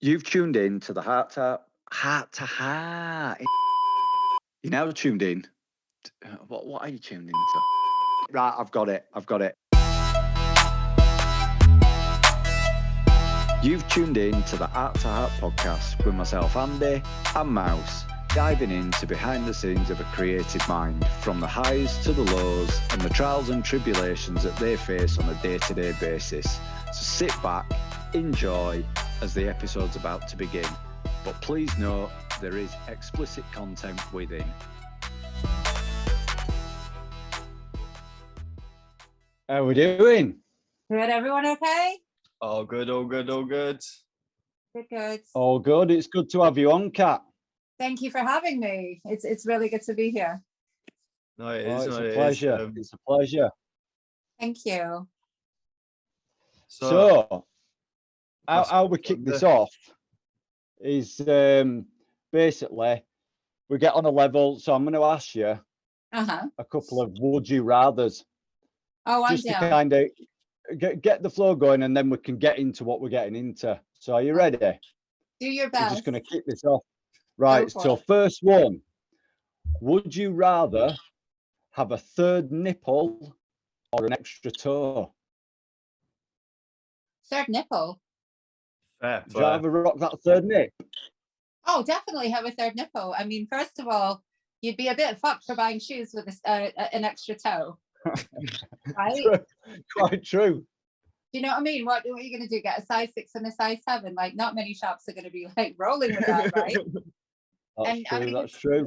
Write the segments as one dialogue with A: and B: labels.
A: You've tuned in to the Heart to Heart. You're now tuned in. What are you tuned into? Right, I've got it. You've tuned in to the Heart to Heart podcast with myself, Andy, and Mouse, diving into behind the scenes of a creative mind, from the highs to the lows and the trials and tribulations that they face on a day-to-day basis. So sit back, enjoy, as the episode's about to begin. But please note, there is explicit content within.
B: How we doing?
C: Good, everyone okay?
D: All good.
C: Good.
B: All good. It's good to have you on, Kat.
C: Thank you for having me. It's really good to be here.
D: No, it is.
B: It's a pleasure. It's a pleasure.
C: Thank you.
B: So how we kick this off is basically we get on a level. So I'm going to ask you a couple of would you rathers.
C: Oh, I'm
B: just
C: down.
B: to kind of get the flow going, and then we can get into what we're getting into. So are you ready?
C: Do your best.
B: We're just going to kick this off. Right. So first one, would you rather have a third nipple or an extra toe?
C: Third nipple.
D: Fair
B: Would you rather rock that third nip?
C: Oh, definitely have a third nipple. I mean, first of all, you'd be a bit fucked for buying shoes with an extra toe. Right?
B: Quite true.
C: Do you know what I mean? What are you going to do? Get a size 6 and a size 7? Like, not many shops are going to be like rolling with that, right?
B: That's true.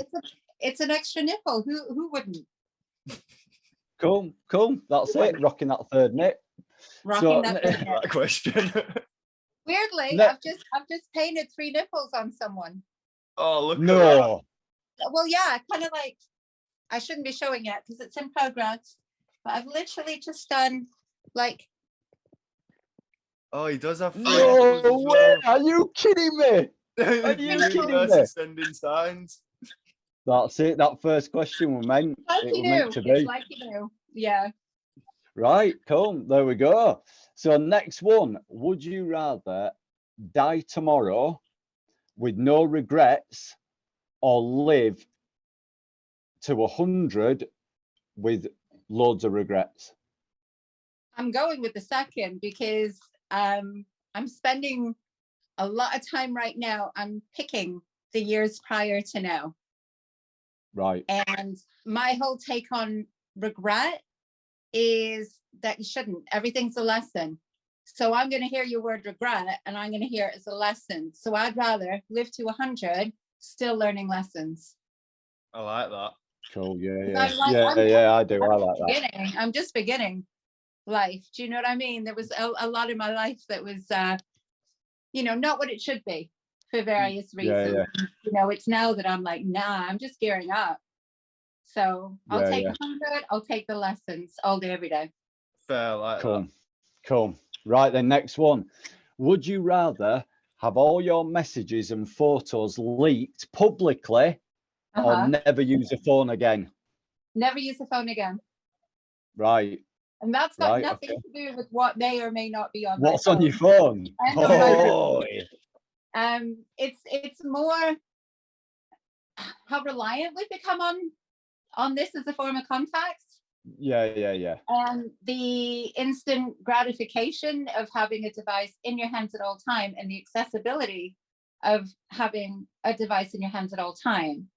C: It's an extra nipple. Who wouldn't?
B: Cool. That's it. Rocking that third nip.
D: That question.
C: Weirdly, I've just painted 3 nipples on someone.
D: Oh, look.
B: No.
C: Well, yeah, kind of like, I shouldn't be showing it because it's in progress, but I've literally just done like.
D: Oh, he does have.
B: No way! Are you kidding me? Are you kidding me?
D: Sending signs.
B: That's it. That first question was meant.
C: Like
B: it was
C: you knew.
B: meant to be.
C: It's like you knew. Yeah.
B: Right. Cool. There we go. So next one. Would you rather die tomorrow with no regrets, or live to 100 with loads of regrets?
C: I'm going with the second because I'm spending a lot of time right now. I'm picking the years prior to now.
B: Right.
C: And my whole take on regret is that you shouldn't. Everything's a lesson. So I'm going to hear your word regret and I'm going to hear it as a lesson. So I'd rather live to 100, still learning lessons.
D: I like that.
B: Cool. Yeah. I do. I like that.
C: I'm just beginning life. Do you know what I mean? There was a lot in my life that was, not what it should be for various reasons.
B: Yeah.
C: It's now that I'm like, nah, I'm just gearing up. So I'll take 100. I'll take the lessons all day, every day.
D: Fair, like that.
B: Cool. Right then, next one. Would you rather have all your messages and photos leaked publicly, or never use a phone again?
C: Never use a phone again.
B: Right.
C: And that's got nothing to do with what may or may not be on
B: what's
C: my phone.
B: On your phone.
C: It's more how reliant we've become on this as a form of contact.
B: Yeah.
C: And the instant gratification of having a device in your hands at all time, and the accessibility of having a device in your hands at all time.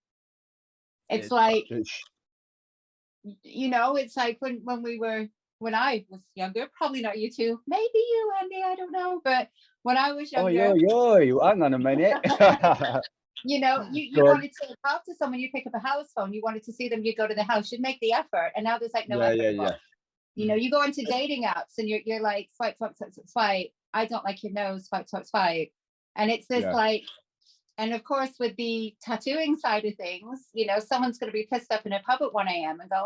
C: It's like, it's like when I was younger, probably not you two, maybe you, Andy, I don't know. But when I was younger.
B: Oh, hang on a minute.
C: you wanted to talk to someone, you pick up a house phone, you wanted to see them, you go to the house, you'd make the effort. And now there's like no effort.
B: Yeah.
C: You go into dating apps and you're like, swipe. I don't like your nose, swipe. And it's this like, and of course, with the tattooing side of things, someone's going to be pissed up in a pub at 1 a.m. and go,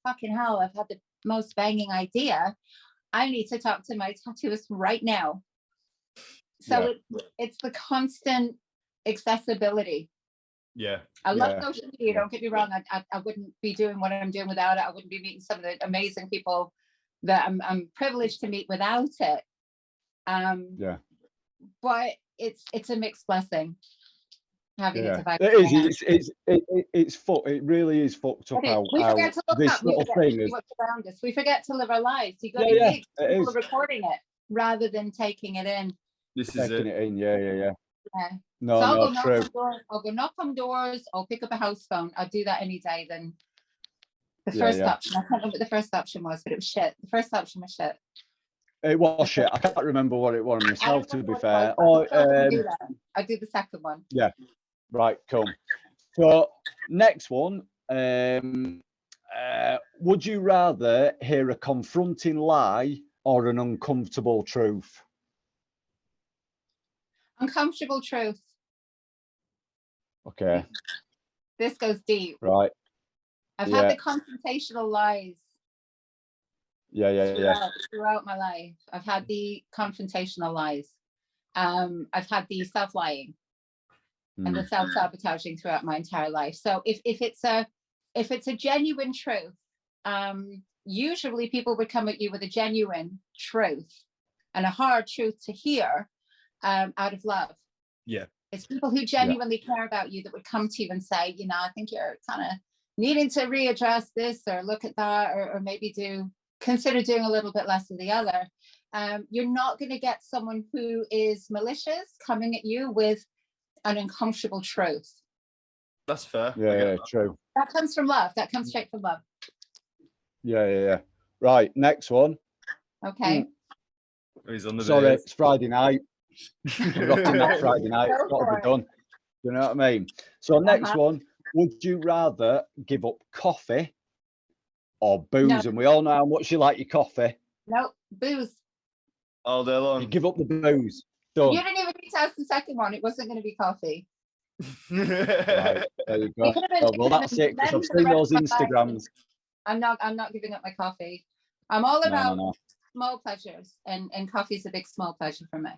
C: fucking hell, I've had the most banging idea. I need to talk to my tattooist right now. So it's the constant accessibility.
D: Yeah.
C: I love social media. Don't get me wrong. I wouldn't be doing what I'm doing without it. I wouldn't be meeting some of the amazing people that I'm privileged to meet without it. but it's a mixed blessing having a
B: Yeah,
C: device.
B: it is. It really is fucked up how
C: We forget to look
B: this
C: up. We
B: little
C: forget to
B: thing
C: see
B: is.
C: what's around us. We forget to live our lives. You go
B: Yeah,
C: to
B: yeah,
C: gigs,
B: it
C: people
B: is.
C: are recording it rather than taking it in.
D: This is
B: Taking
D: it.
B: it in, yeah.
C: Yeah.
B: No,
C: So I'll
B: no,
C: go knock
B: true.
C: on doors. I'll go knock on doors. I'll pick up a house phone. I'll do that any day than the first option. I can't remember what the first option was, but it was shit. The first option was shit.
B: It was shit. I can't remember what it was
C: I
B: myself,
C: don't
B: to
C: remember
B: be
C: what it
B: fair.
C: was, but
B: Oh,
C: I do that. I do the second one.
B: yeah. Right, cool. So next one. Would you rather hear a confronting lie or an uncomfortable truth?
C: Uncomfortable truth.
B: Okay.
C: This goes deep.
B: Right.
C: I've
B: Yeah.
C: had the confrontational lies
B: Yeah.
C: throughout my life. I've had the confrontational lies. I've had the self-lying and the self-sabotaging throughout my entire life. So if it's a genuine truth, usually people would come at you with a genuine truth and a hard truth to hear out of love.
D: Yeah.
C: It's people who genuinely care about you that would come to you and say, you know, I think you're kind of needing to readdress this or look at that, or maybe consider doing a little bit less of the other. You're not going to get someone who is malicious coming at you with an uncomfortable truth.
D: That's fair.
B: Yeah, true.
C: That comes from love. That comes straight from love.
B: Yeah. Right, next one.
C: Okay.
D: He's on the
B: Sorry,
D: base.
B: it's Friday night. I've got in that Friday night.
C: Go
B: Got to
C: for
B: be
C: it.
B: done. You know what I mean? So next one, would you rather give up coffee or booze?
C: No.
B: And we all know how much you like your coffee.
C: Nope. Booze.
D: All day long.
B: You give up the booze. Done.
C: You didn't even need to ask the second one. It wasn't going to be coffee.
B: Right, there you
C: It
B: go.
C: could have been,
B: Oh, well, that's it, because I've seen those Instagrams.
C: I'm not giving up my coffee. I'm all about
B: No.
C: small pleasures, and coffee is a big small pleasure for me.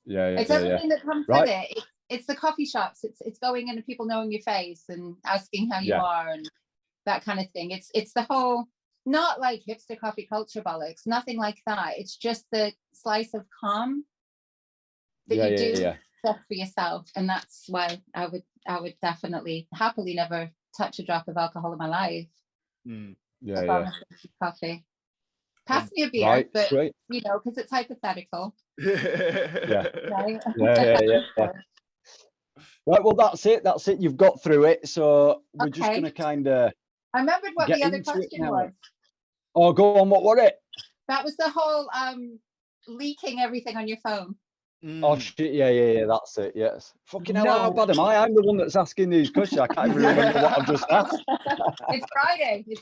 B: Yeah.
C: It's everything that comes with it. It's the coffee shops. It's going in and people knowing your face and asking how you are and that kind of thing. It's the whole, not like hipster coffee culture bollocks, nothing like that. It's just the slice of calm that you do stuff for yourself, and that's why I would definitely happily never touch a drop of alcohol in my life.
B: Yeah.
C: Coffee. Pass me a beer, but
B: straight.
C: you know, because it's hypothetical.
B: Yeah.
C: Right?
B: Yeah. Right, well, that's it. You've got through it. So we're just going to kind of.
C: I remembered what the other question was.
B: Oh, go on. What was it?
C: That was the whole leaking everything on your phone.
B: Oh shit! Yeah. That's it. Yes. Fucking hell! How bad am I? I'm the one that's asking these questions. I can't even remember what I've just asked.
C: It's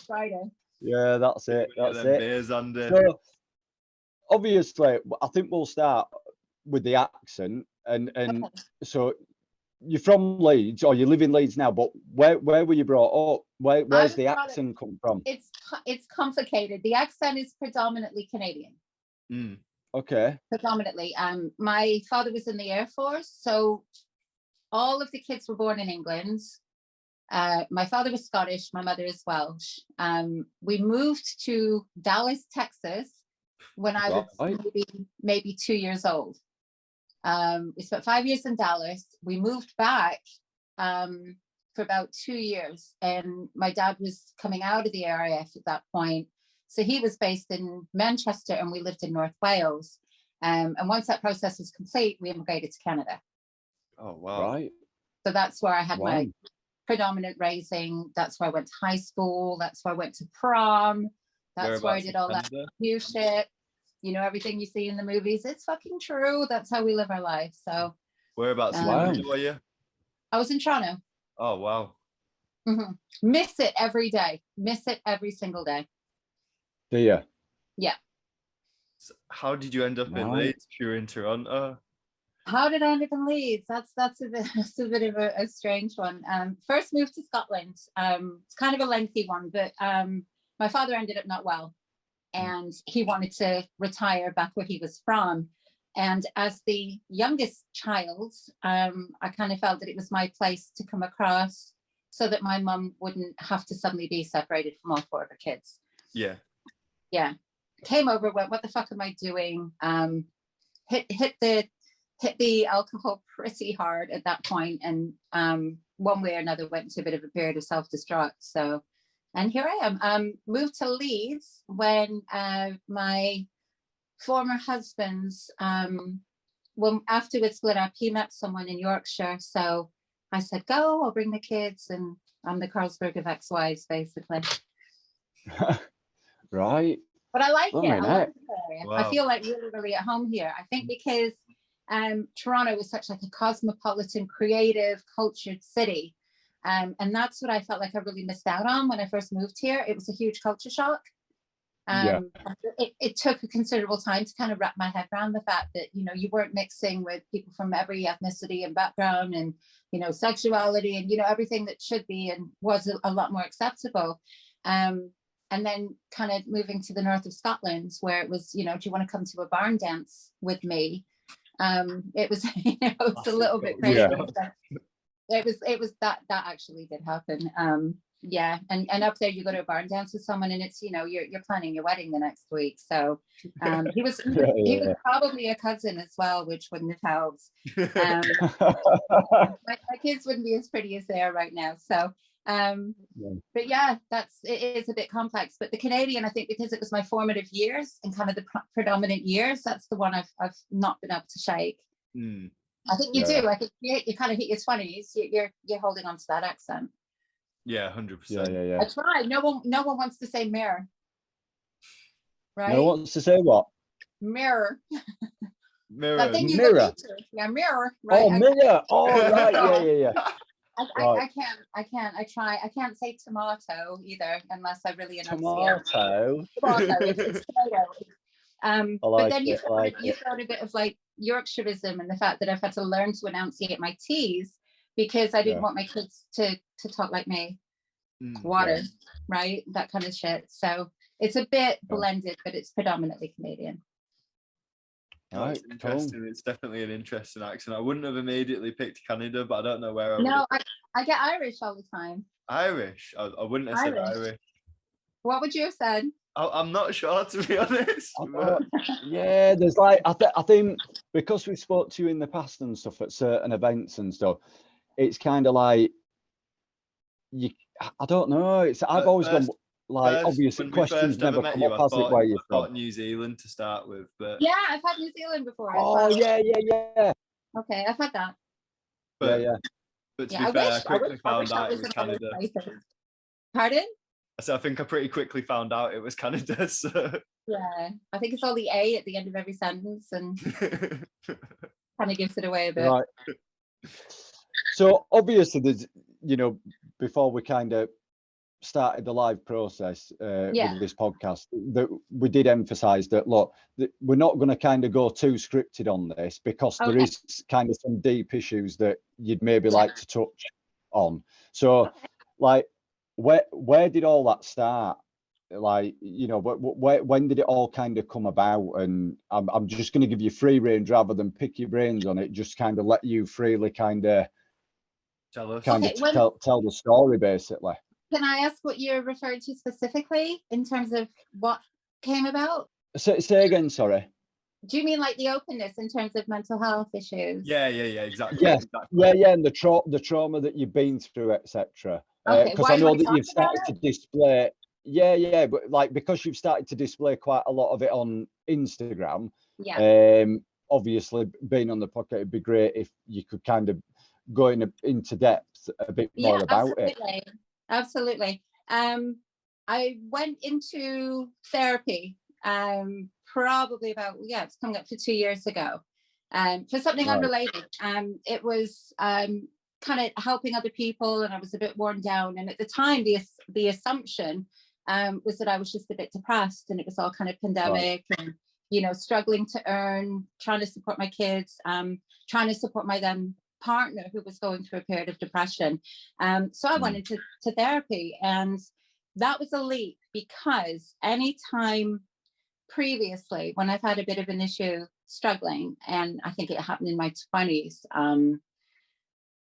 C: Friday.
B: Yeah, that's it.
D: Beers under.
B: So, obviously, I think we'll start with the accent, and so you're from Leeds, or you live in Leeds now. But where were you brought up? Where's the accent come from?
C: It's complicated. The accent is predominantly Canadian.
B: Okay.
C: Predominantly. My father was in the Air Force, so all of the kids were born in England. My father was Scottish, my mother is Welsh. We moved to Dallas, Texas when I was maybe 2 years old. We spent 5 years in Dallas. We moved back for about 2 years, and my dad was coming out of the RAF at that point. So he was based in Manchester and we lived in North Wales. And once that process was complete, we immigrated to Canada.
D: Oh, wow.
B: Right.
C: So that's where I had my predominant raising. That's where I went to high school. That's where I went to prom. That's where I did all that new shit. You know, everything you see in the movies, it's fucking true. That's how we live our life. So
D: whereabouts in Canada were you?
C: I was in Toronto.
D: Oh, wow.
C: Miss it every day. Miss it every single day.
B: Do you?
C: Yeah.
D: So how did you end up in Leeds if you were in Toronto?
C: How did I end up in Leeds? That's a bit of a strange one. First moved to Scotland. It's kind of a lengthy one, but my father ended up not well, and he wanted to retire back where he was from. And as the youngest child, I kind of felt that it was my place to come across so that my mum wouldn't have to suddenly be separated from all four of her kids. Yeah. Came over, went, what the fuck am I doing? Hit the hit the alcohol pretty hard at that point, and one way or another went into a bit of a period of self-destruct. So, and here I am. Moved to Leeds when my former husband's when after we split up, he met someone in Yorkshire. So I said, go, I'll bring the kids, and I'm the Carlsberg of ex-wives, basically.
B: Right.
C: But I like it. I love
B: Right.
C: this area.
D: Wow.
C: I feel like really, really at home here. I think because Toronto was such like a cosmopolitan, creative, cultured city. And that's what I felt like I really missed out on when I first moved here. It was a huge culture shock. It took a considerable time to kind of wrap my head around the fact that, you know, you weren't mixing with people from every ethnicity and background and, you know, sexuality and, you know, everything that should be and was a lot more acceptable. And then kind of moving to the north of Scotland, where it was, you know, do you want to come to a barn dance with me? It was, you know, it's a little bit crazy.
B: Yeah.
C: It was that actually did happen. Yeah, and up there you go to a barn dance with someone, and it's, you know, you're planning your wedding the next week. So he was probably a cousin as well, which wouldn't have helped. My kids wouldn't be as pretty as they are right now. So but yeah, it is a bit complex. But the Canadian, I think, because it was my formative years and kind of the predominant years, that's the one I've not been able to shake. I think you do. I think you kind of hit your 20s. You're holding on to that accent.
D: Yeah, 100%.
B: Yeah.
C: I try. No one wants to say mirror. Right?
B: No one wants to say what?
C: Mirror.
D: Mirror.
C: That thing you
B: Mirror.
C: look into. Yeah, mirror. Right.
B: Oh, mirror. Oh, right. Yeah.
C: I can't. I try. I can't say tomato either unless I really enunciate.
B: Tomato.
C: It's tomato. But then you throw a bit of like Yorkshireism and the fact that I've had to learn to enunciate my T's because I didn't want my kids to talk like me. Water, right? That kind of shit. So it's a bit blended, but it's predominantly Canadian.
D: Oh, it's interesting. Cool. It's definitely an interesting accent. I wouldn't have immediately picked Canada, but I don't know where I would.
C: No, I get Irish all the time.
D: Irish? I wouldn't have said Irish.
C: What would you have said?
D: I'm not sure, to be honest.
B: Yeah, there's like I think because we spoke to you in the past and stuff at certain events and stuff, it's kind of like I don't know. I've always gone like obviously questions never come up, has it? Where you
D: thought New Zealand to start with, but
C: yeah, I've had New Zealand before.
B: Oh
C: as well.
B: yeah.
C: Okay, I've had that.
D: But,
B: yeah.
D: But to be fair, I quickly found out it was Canada.
C: Pardon?
D: So I think I pretty quickly found out it was Canada. So
C: yeah, I think it's all the A at the end of every sentence and kind of gives it away a bit.
B: Right. So obviously, there's, you know, before we kind of started the live process with this podcast, that we did emphasize that, look, we're not going to kind of go too scripted on this because there is kind of some deep issues that you'd maybe like to touch on. So like, where did all that start? Like, you know, when did it all kind of come about? And I'm just going to give you free range rather than pick your brains on it, just kind of let you freely kind of tell the story, basically.
C: Can I ask what you're referring to specifically in terms of what came about?
B: Say again, sorry.
C: Do you mean like the openness in terms of mental health issues?
D: Yeah, exactly.
B: Yes, exactly. And the trauma that you've been through, etc. Because I know that you've started to display. Yeah, but like because you've started to display quite a lot of it on Instagram.
C: Yeah.
B: Obviously, being on the podcast, it'd be great if you could kind of go into depth a bit more about it.
C: Absolutely. I went into therapy probably about it's coming up for 2 years ago for something unrelated. It was kind of helping other people, and I was a bit worn down, and at the time the assumption was that I was just a bit depressed, and it was all kind of pandemic and, you know, struggling to earn, trying to support my kids, trying to support my then partner who was going through a period of depression. So I went into therapy, and that was a leap because anytime previously when I've had a bit of an issue struggling, and I think it happened in my 20s,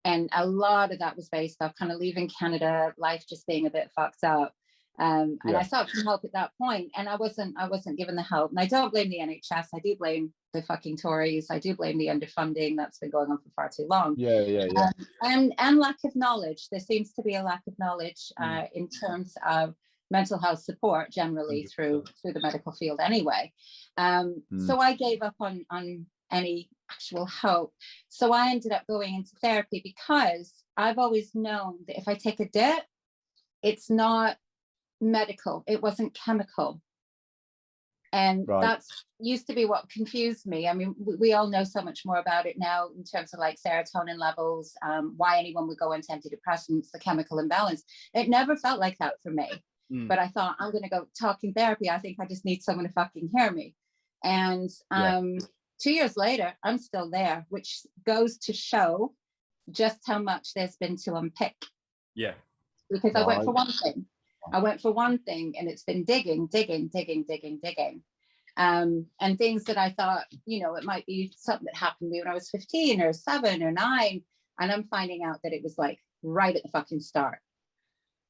C: and a lot of that was based off kind of leaving Canada, life just being a bit fucked up. And I sought some help at that point, and I wasn't given the help. And I don't blame the NHS. I do blame the fucking Tories. I do blame the underfunding that's been going on for far too long. And lack of knowledge. There seems to be a lack of knowledge in terms of mental health support generally through the medical field anyway. So I gave up on any actual help. So I ended up going into therapy, because I've always known that if I take a dip, it's not medical, it wasn't chemical. And that's used to be what confused me. I mean, we all know so much more about it now in terms of like serotonin levels, why anyone would go into antidepressants, the chemical imbalance. It never felt like that for me. But I thought, I'm going to go talking therapy. I think I just need someone to fucking hear me. And 2 years later, I'm still there, which goes to show just how much there's been to unpick. Yeah. Because I went for one thing. And it's been digging. And things that I thought, you know, it might be something that happened to me when I was 15 or 7 or 9. And I'm finding out that it was like right at the fucking start.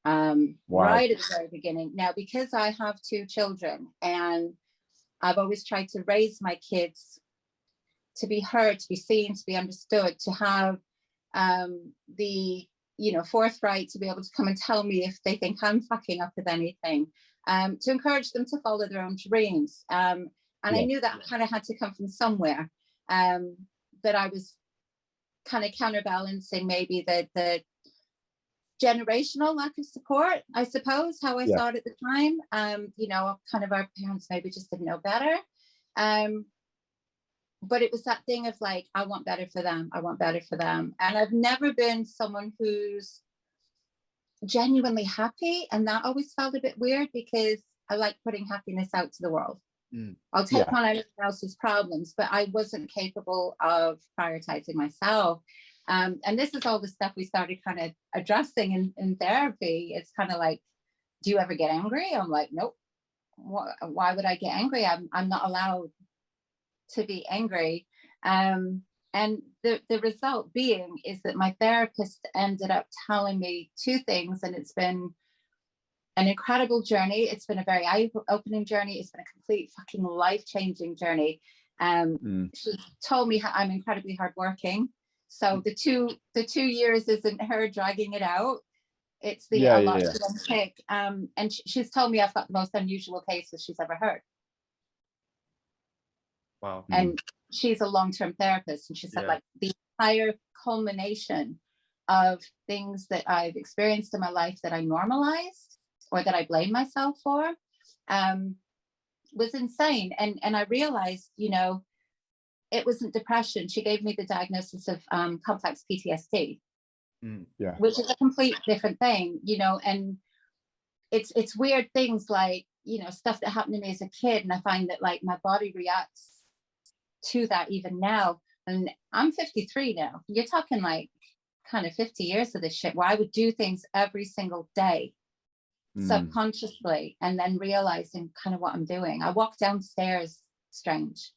C: Right at the very beginning. Now, because I have 2 children, and I've always tried to raise my kids to be heard, to be seen, to be understood, to have the, you know, forthright to be able to come and tell me if they think I'm fucking up with anything, to encourage them to follow their own dreams. And I knew that kind of had to come from somewhere, that I was kind of counterbalancing maybe the generational lack of support, I suppose, how I saw it at the time. You know, kind of our parents maybe just didn't know better. But it was that thing of like, I want better for them. And I've never been someone who's genuinely happy. And that always felt a bit weird, because I like putting happiness out to the world. I'll take on anyone else's problems, but I wasn't capable of prioritizing myself. And this is all the stuff we started kind of addressing in therapy. It's kind of like, do you ever get angry? I'm like, nope. Why would I get angry? I'm not allowed to be angry. And the result being is that my therapist ended up telling me 2 things, and it's been an incredible journey. It's been a very eye-opening journey. It's been a complete fucking life-changing journey. She told me how I'm incredibly hardworking. So the 2 years isn't her dragging it out. It's the a lot to unpick. And she's told me I've got the most unusual cases she's ever heard. Wow. And she's a long-term therapist, and she said like the entire culmination of things that I've experienced in my life that I normalized or that I blame myself for was insane. And I realized, you know, it wasn't depression. She gave me the diagnosis of complex PTSD, which is a complete different thing, you know. And it's weird things like, you know, stuff that happened to me as a kid, and I find that like my body reacts to that even now. And I'm 53 now. You're talking like kind of 50 years of this shit where I would do things every single day subconsciously, and then realizing kind of what I'm doing. I walk downstairs strange.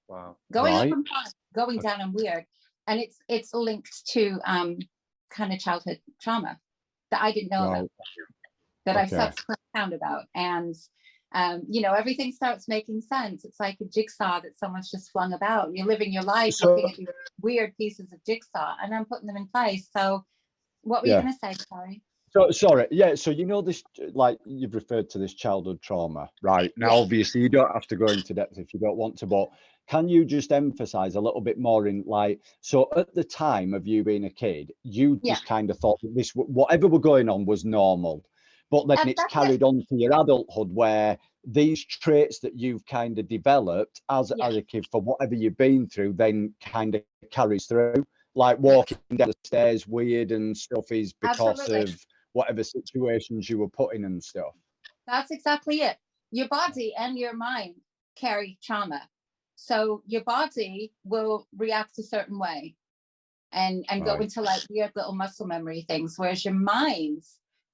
C: Wow. Going up and fine, going down and weird. And it's linked to kind of childhood trauma that I didn't know about, that I've subsequently found about. And you know, everything starts making sense. It's like a jigsaw that someone's just flung about. You're living your life looking at these weird pieces of jigsaw, and I'm putting them in place. So what were you going to say? Sorry.
B: So you know, this, like you've referred to this childhood trauma, right? Now, obviously you don't have to go into depth if you don't want to, but can you just emphasize a little bit more in like, so at the time of you being a kid, you just kind of thought that this, whatever were going on was normal, but then it's carried on to your adulthood where these traits that you've kind of developed as a kid for whatever you've been through then kind of carries through, like walking down the stairs weird and stuff is because of whatever situations you were put in and stuff.
C: That's exactly it. Your body and your mind carry trauma. So your body will react a certain way and go into like weird little muscle memory things, whereas your mind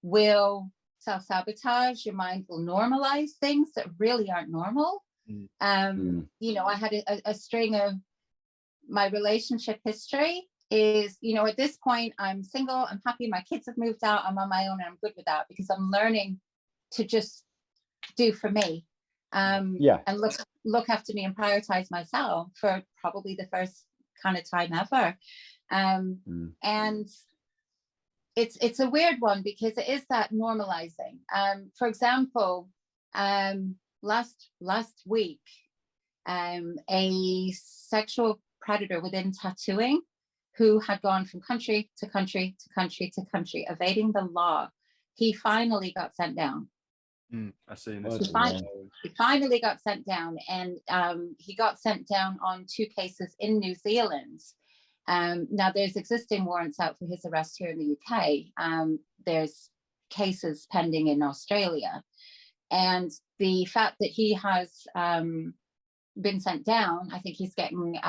C: will self-sabotage, your mind will normalize things that really aren't normal. You know, I had a string of my relationship history is, you know, at this point, I'm single, I'm happy, my kids have moved out, I'm on my own, and I'm good with that because I'm learning to just do for me, and look after me and prioritize myself for probably the first kind of time ever. And it's a weird one because it is that normalizing. For example, last week, a sexual predator within tattooing who had gone from country to country to country to country, evading the law, he finally got sent down.
D: I see.
C: He finally got sent down, and he got sent down on 2 cases in New Zealand. Now there's existing warrants out for his arrest here in the UK. There's cases pending in Australia, and the fact that he has been sent down, I think he's getting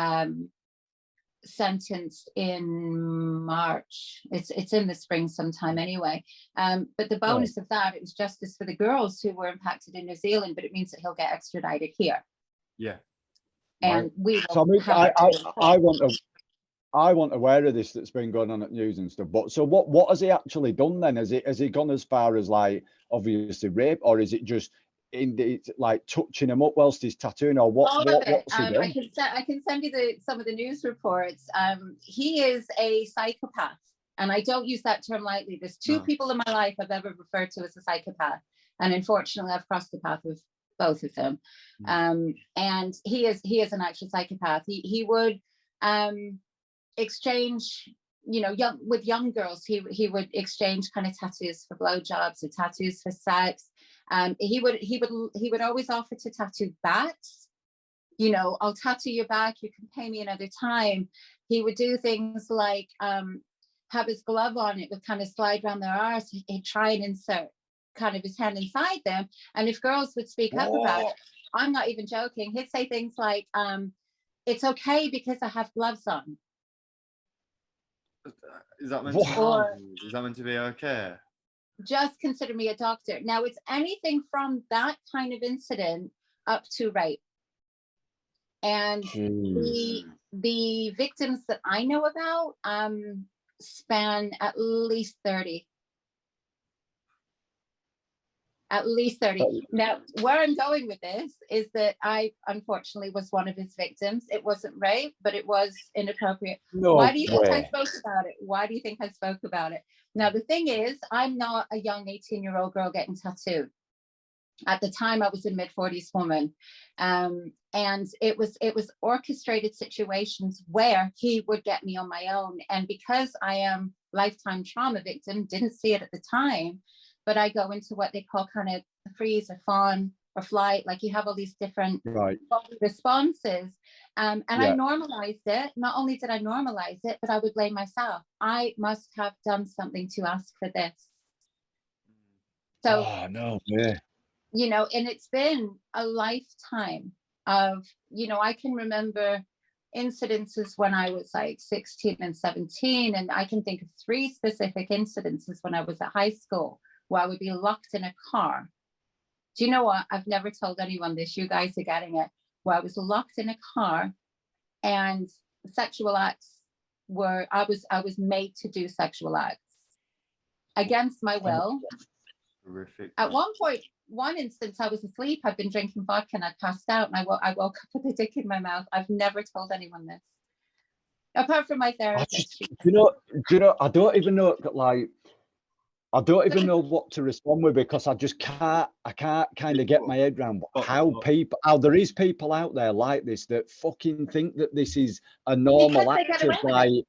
C: sentenced in March. It's in the spring sometime anyway. But the bonus of that, it was justice for the girls who were impacted in New Zealand, but it means that he'll get extradited here.
D: Yeah.
C: And we
B: so I want aware of this that's been going on at news and stuff. But so what has he actually done then? Has he gone as far as like obviously rape, or is it just like touching him up whilst he's tattooing, or what's he done?
C: I can send you some of the news reports. He is a psychopath, and I don't use that term lightly. There's 2 people in my life I've ever referred to as a psychopath, and unfortunately I've crossed the path with both of them. And he is an actual psychopath. He would exchange, you know, with young girls, he would exchange kind of tattoos for blowjobs or tattoos for sex. He would always offer to tattoo backs. You know, I'll tattoo your back, you can pay me another time. He would do things like have his glove on, it would kind of slide around their arse. He'd try and insert kind of his hand inside them. And if girls would speak up about it, I'm not even joking, he'd say things like, it's okay because I have gloves on.
D: Is that meant to be okay?
C: Just consider me a doctor. Now it's anything from that kind of incident up to rape. And the victims that I know about span at least 30. At least 30. Now, where I'm going with this is that I unfortunately was one of his victims. It wasn't rape, but it was inappropriate. Why do you think I spoke about it? Why do you think I spoke about it? Now, the thing is, I'm not a young 18-year-old girl getting tattooed. At the time, I was a mid-40s woman. And it was orchestrated situations where he would get me on my own. And because I am lifetime trauma victim, didn't see it at the time, but I go into what they call kind of freeze or fawn or flight. Like you have all these different responses. And I normalized it. Not only did I normalize it, but I would blame myself. I must have done something to ask for this. So, you know, and it's been a lifetime of, you know, I can remember incidences when I was like 16 and 17. And I can think of 3 specific incidences when I was at high school, where I would be locked in a car. Do you know what? I've never told anyone this. You guys are getting it. Where I was locked in a car and sexual acts were, I was made to do sexual acts against my will.
D: Horrific.
C: At one instance, I was asleep. I'd been drinking vodka and I passed out, and I woke up with a dick in my mouth. I've never told anyone this, apart from my therapist.
B: Do you know, I don't even know, like, I don't even know what to respond with, because I can't kind of get my head around how there is people out there like this that fucking think that this is a normal act of like,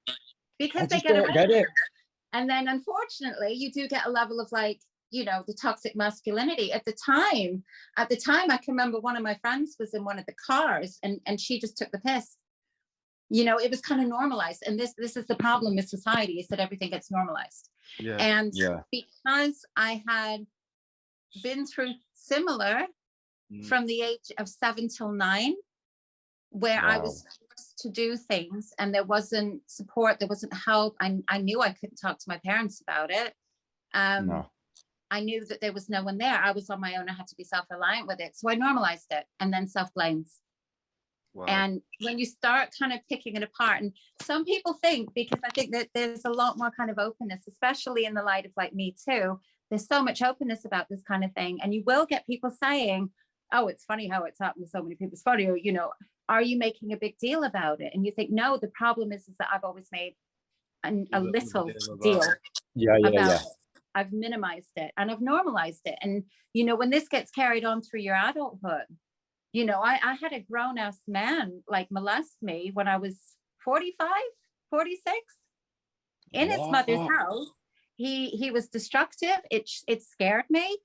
C: because they get it. And then unfortunately you do get a level of like, you know, the toxic masculinity. At the time, I can remember one of my friends was in one of the cars and she just took the piss. You know, it was kind of normalized. And this is the problem with society, is that everything gets normalized. And because I had been through similar from the age of 7 till 9, where I was forced to do things and there wasn't support, there wasn't help. I knew I couldn't talk to my parents about it. I knew that there was no one there. I was on my own. I had to be self-reliant with it. So I normalized it, and then self-blames.
D: Wow.
C: And when you start kind of picking it apart, and some people think, because I think that there's a lot more kind of openness, especially in the light of like Me Too, there's so much openness about this kind of thing. And you will get people saying, oh, it's funny how it's happened to so many people. It's funny, or, you know, are you making a big deal about it? And you think, no, the problem is that I've always made a little deal about it. I've minimized it and I've normalized it. And, you know, when this gets carried on through your adulthood, you know, I had a grown ass man like molest me when I was 45, 46 in his mother's house. He was destructive. It scared me.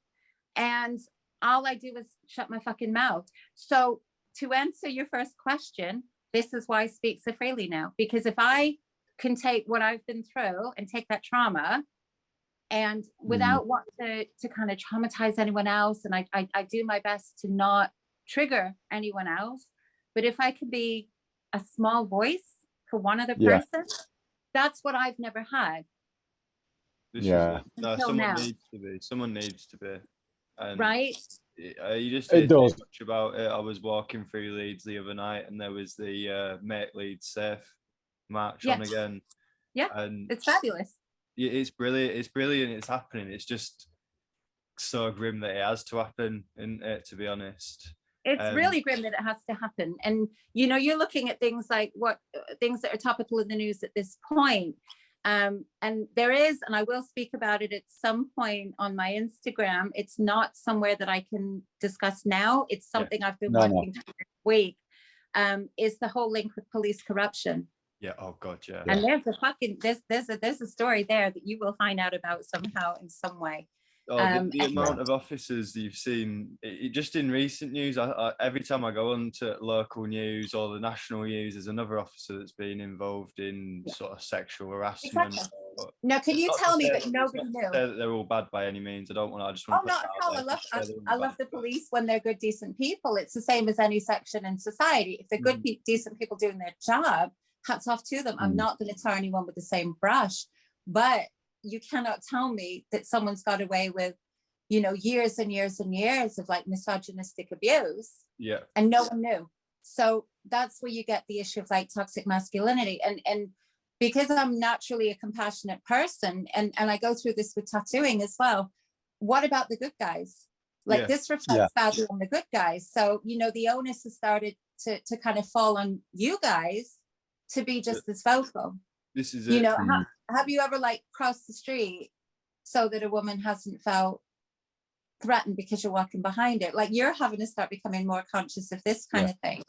C: And all I do is shut my fucking mouth. So to answer your first question, this is why I speak so freely now, because if I can take what I've been through and take that trauma and without wanting to kind of traumatize anyone else, and I do my best to not trigger anyone else, but if I can be a small voice for one other person, that's what I've never had.
D: Someone needs to be. And
C: right.
D: You just hear too much about it. I was walking through Leeds the other night and there was the Make Leeds Safe march on again.
C: Yeah, and it's fabulous.
D: It's brilliant. It's brilliant. It's happening. It's just so grim that it has to happen, to be honest.
C: It's really grim that it has to happen. And, you know, you're looking at things like things that are topical in the news at this point. And there is, and I will speak about it at some point on my Instagram. It's not somewhere that I can discuss now. It's something I've been working through this week, is the whole link with police corruption.
D: Yeah. Oh God. Yeah.
C: And there's a story there that you will find out about somehow in some way.
D: Oh, the amount of officers you've seen, just in recent news, every time I go on to local news or the national news, there's another officer that's been involved in sort of sexual harassment.
C: Exactly. Now, can you tell me that nobody knew?
D: That they're all bad by any means. I just want to.
C: Not at all. I love the police when they're good, decent people. It's the same as any section in society. If they're good, decent people doing their job, hats off to them. I'm not going to tar anyone with the same brush, but you cannot tell me that someone's got away with, you know, years and years and years of like misogynistic abuse.
D: Yeah.
C: And no one knew. So that's where you get the issue of like toxic masculinity. And because I'm naturally a compassionate person, and I go through this with tattooing as well. What about the good guys? Like this reflects badly on the good guys. So, you know, the onus has started to kind of fall on you guys to be just as vocal.
D: This is
C: you know, have you ever like crossed the street so that a woman hasn't felt threatened because you're walking behind it? Like, you're having to start becoming more conscious of this kind of thing,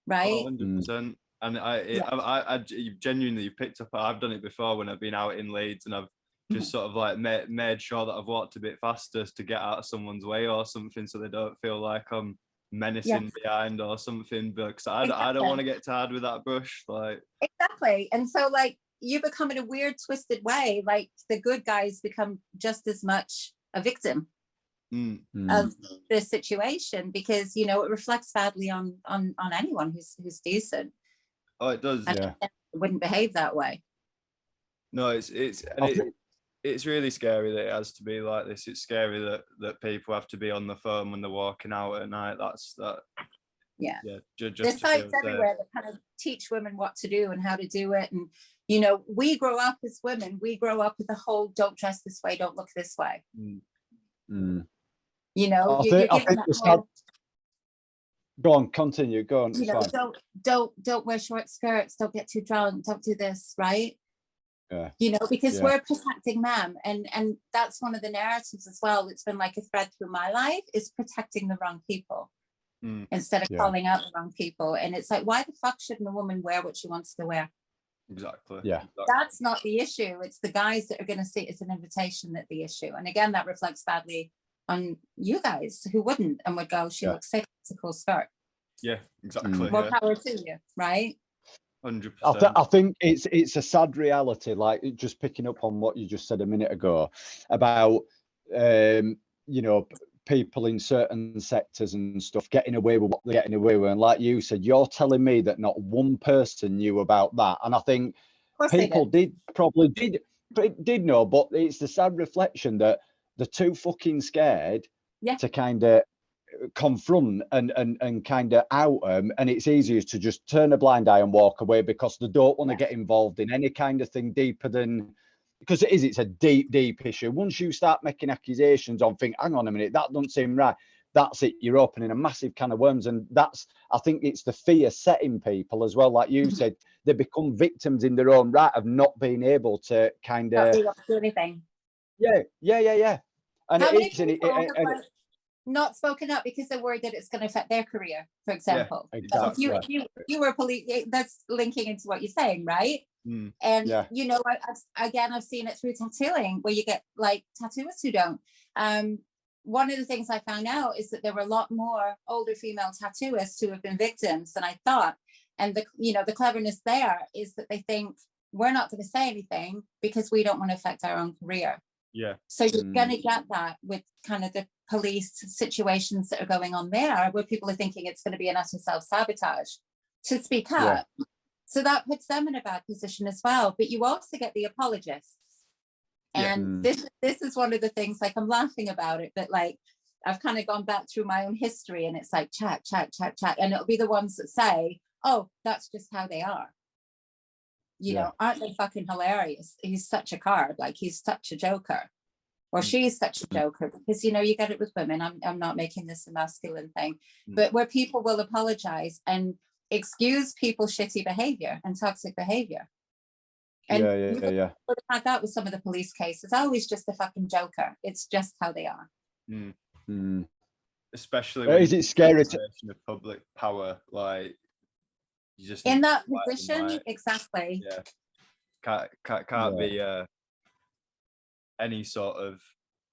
C: right?
D: 100%. And I genuinely picked up. I've done it before when I've been out in Leeds, and I've just sort of like made sure that I've walked a bit faster to get out of someone's way or something, so they don't feel like I'm menacing behind or something, because I don't want to get tired with that brush. Like, exactly.
C: And so like you become in a weird twisted way, like the good guys become just as much a victim of the situation, because, you know, it reflects badly on anyone who's decent.
D: Oh, it does.
C: And wouldn't behave that way.
D: No, it's really scary that it has to be like this. It's scary that people have to be on the phone when they're walking out at night. There's sites everywhere that kind of teach women what to do and how to do it. And, you know, we grow up as women, we grow up with the whole don't dress this way, don't look this way. You know,
B: go on, continue, go on.
C: You know, don't wear short skirts, don't get too drunk, don't do this, right? You know, because we're protecting them, and that's one of the narratives as well that's been like a thread through my life, is protecting the wrong people instead of calling out the wrong people. And it's like, why the fuck shouldn't a woman wear what she wants to wear?
D: Exactly.
C: That's not the issue. It's the guys that are going to see it as an invitation that the issue. And again, that reflects badly on you guys who wouldn't and would go, she looks sick, it's a cool skirt.
D: Yeah, exactly.
C: More power to you, right?
D: 100%.
B: I think it's a sad reality, like just picking up on what you just said a minute ago about you know, people in certain sectors and stuff getting away with what they're getting away with. And like you said, you're telling me that not one person knew about that. And I think people probably did know, but it's the sad reflection that they're too fucking scared to kind of confront and kind of out them, and it's easier to just turn a blind eye and walk away because they don't want to get involved in any kind of thing deeper than, because it's a deep issue. Once you start making accusations on think, hang on a minute, that doesn't seem right, that's it, you're opening a massive can of worms. And that's, I think it's the fear setting people as well, like you said, they become victims in their own right of not being able to kind
C: Not
B: of
C: being able to do anything.
B: And
C: How
B: it
C: many
B: is, and
C: people have
B: and
C: like not spoken up because they're worried that it's going to affect their career, for example?
B: exactly.
C: If you were police, that's linking into what you're saying, right? And you know, I've seen it through tattooing, where you get like tattooists who don't. One of the things I found out is that there were a lot more older female tattooists who have been victims than I thought. And the cleverness there is that they think we're not going to say anything because we don't want to affect our own career.
D: Yeah.
C: So you're going to get that with kind of the police situations that are going on there, where people are thinking it's going to be an utter self-sabotage to speak up. So that puts them in a bad position as well. But you also get the apologists. And this is one of the things, like, I'm laughing about it, but like I've kind of gone back through my own history, and it's like chat. And it'll be the ones that say, oh, that's just how they are. You know, aren't they fucking hilarious? He's such a card, like he's such a joker, or she's such a joker, because you know, you get it with women. I'm not making this a masculine thing, but where people will apologize and excuse people's shitty behavior and toxic behavior. And you would have had that with some of the police cases. Oh, he's just a fucking joker. It's just how they are.
D: Especially when
B: is it scary
D: to of public power, like you just
C: in that position, like, exactly.
D: Can't be any sort of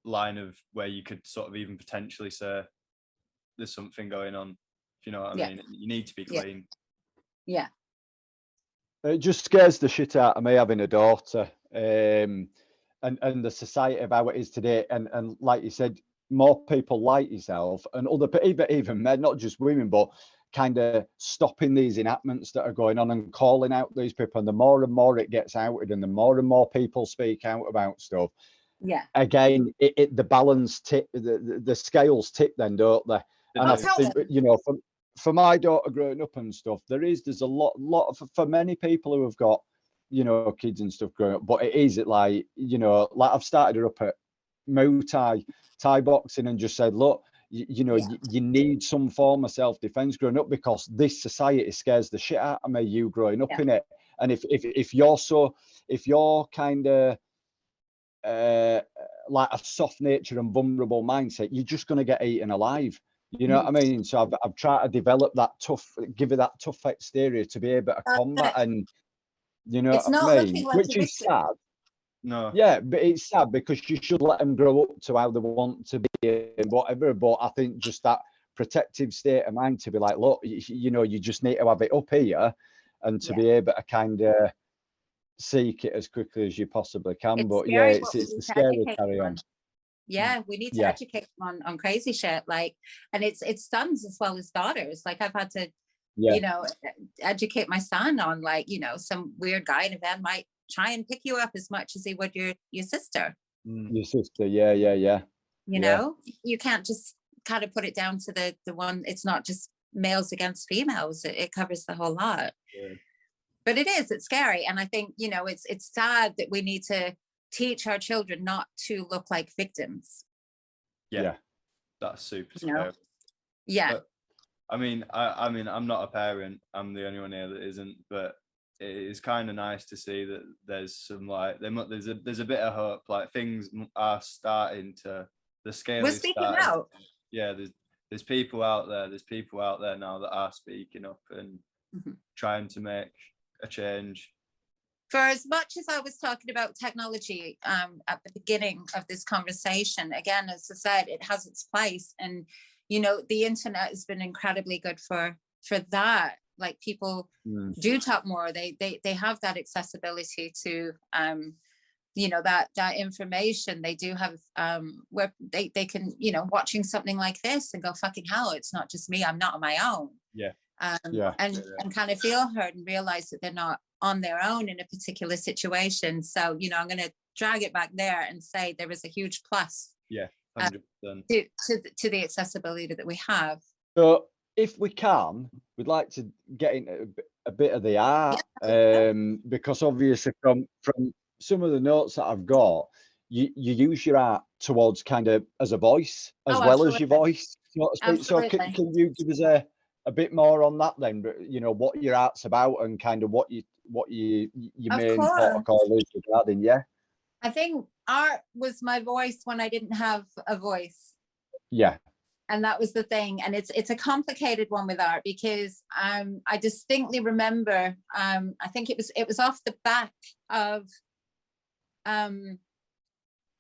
D: line of where you could sort of even potentially say there's something going on, if you know what I mean. You need to be clean.
B: It just scares the shit out of me having a daughter, and the society of how it is today, and like you said, more people like yourself and other even men, not just women, but kind of stopping these enactments that are going on and calling out these people. And the more and more it gets outed, and the more people speak out about stuff, again, the balance tip, the scales tip then, don't they? And I think, you know, for my daughter growing up and stuff, there's a lot of, for many people who have got, you know, kids and stuff growing up, but it is like, you know, like I've started her up at Muay Thai boxing, and just said, look, you know, you need some form of self-defense growing up, because this society scares the shit out of me, you growing up in it. And if you're kind of like a soft nature and vulnerable mindset, you're just going to get eaten alive. You know what I mean? So I've tried to develop that give her that tough exterior to be able to combat, and you know
C: it's
B: what I mean? Which is sad.
D: No.
B: Yeah, but it's sad because you should let them grow up to how they want to be and whatever. But I think just that protective state of mind to be like, look, you know, you just need to have it up here, and to be able to kind of seek it as quickly as you possibly can. But it's the scary carry on.
C: We need to educate them on crazy shit, like, and it's sons as well as daughters. Like, I've had to you know, educate my son on, like, you know, some weird guy in a van might try and pick you up as much as he would your sister.
B: Your sister, you
C: know, you can't just kind of put it down to the one. It's not just males against females, it covers the whole lot. But it's scary. And I think, you know, it's sad that we need to teach our children not to look like victims.
D: That's super scary. But, I mean, I'm not a parent. I'm the only one here that isn't. But it is kind of nice to see that there's some, like, there's a bit of hope. Like, things are starting to, the scale is
C: speaking out.
D: There's people out there. There's people out there now that are speaking up and trying to make a change.
C: For as much as I was talking about technology at the beginning of this conversation, again, as I said, it has its place. And, you know, the internet has been incredibly good for that. Like, people do talk more. They have that accessibility to, you know, that information. They do have where they can, you know, watching something like this and go, fucking hell, it's not just me. I'm not on my own. And kind of feel heard and realize that they're not on their own in a particular situation. So, you know, I'm going to drag it back there and say there is a huge plus
D: 100%.
C: to the accessibility that we have.
B: So if we can, we'd like to get into a bit of the art, because obviously from some of the notes that I've got, you use your art towards kind of as a voice as well as your voice, so to speak. So can you give us a bit more on that then? You know, what your art's about and kind of what your main protocol is regarding,
C: I think art was my voice when I didn't have a voice.
B: Yeah.
C: And that was the thing. And it's a complicated one with art because I distinctly remember, I think it was off the back of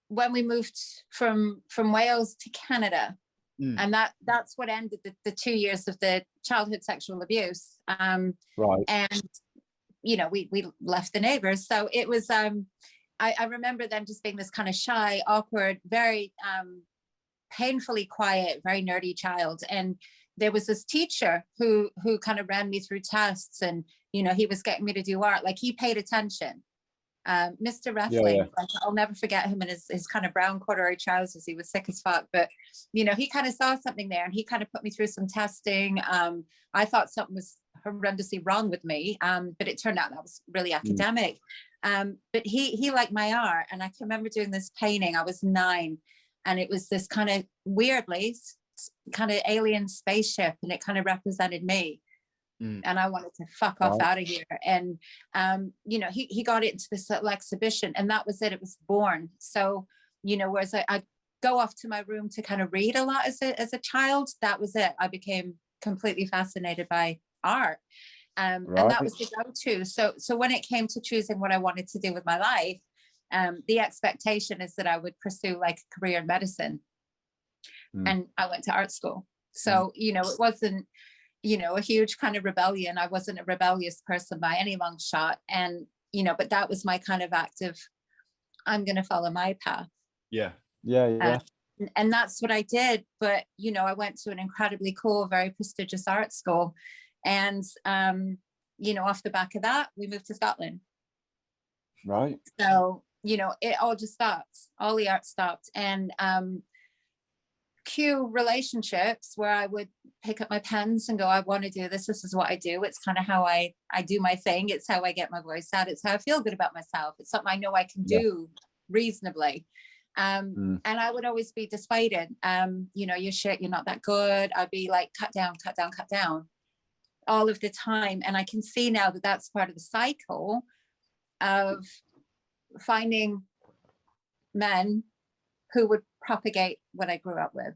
C: when we moved from Wales to Canada. And that's what ended the 2 years of the childhood sexual abuse.
B: Right.
C: And, you know, we left the neighbors. So it was, I remember then just being this kind of shy, awkward, very painfully quiet, very nerdy child. And there was this teacher who kind of ran me through tests, and, you know, he was getting me to do art. Like, he paid attention. Mr. Reffling, like, I'll never forget him in his kind of brown corduroy trousers. He was sick as fuck, but, you know, he kind of saw something there, and he kind of put me through some testing. I thought something was horrendously wrong with me, but it turned out that was really academic. But he liked my art, and I can remember doing this painting. I was 9, and it was this kind of weirdly kind of alien spaceship, and it kind of represented me. And I wanted to fuck off out of here. And, you know, he got it into this little exhibition, and that was it. It was born. So, you know, whereas I go off to my room to kind of read a lot as a child, that was it. I became completely fascinated by art. And that was the go-to. So when it came to choosing what I wanted to do with my life, the expectation is that I would pursue like a career in medicine. And I went to art school. So, you know, it wasn't, you know, a huge kind of rebellion. I wasn't a rebellious person by any long shot. And, you know, but that was my kind of act of, I'm going to follow my path.
B: Yeah.
C: And that's what I did. But, you know, I went to an incredibly cool, very prestigious art school. And, you know, off the back of that, we moved to Scotland.
B: Right.
C: So, you know, it all just stopped. All the art stopped. And cue relationships where I would pick up my pens and go, I want to do this. This is what I do. It's kind of how I do my thing. It's how I get my voice out. It's how I feel good about myself. It's something I know I can do reasonably. And I would always be dissuaded. You know, you're shit, you're not that good. I'd be like, cut down all of the time. And I can see now that that's part of the cycle of finding men who would propagate what I grew up with.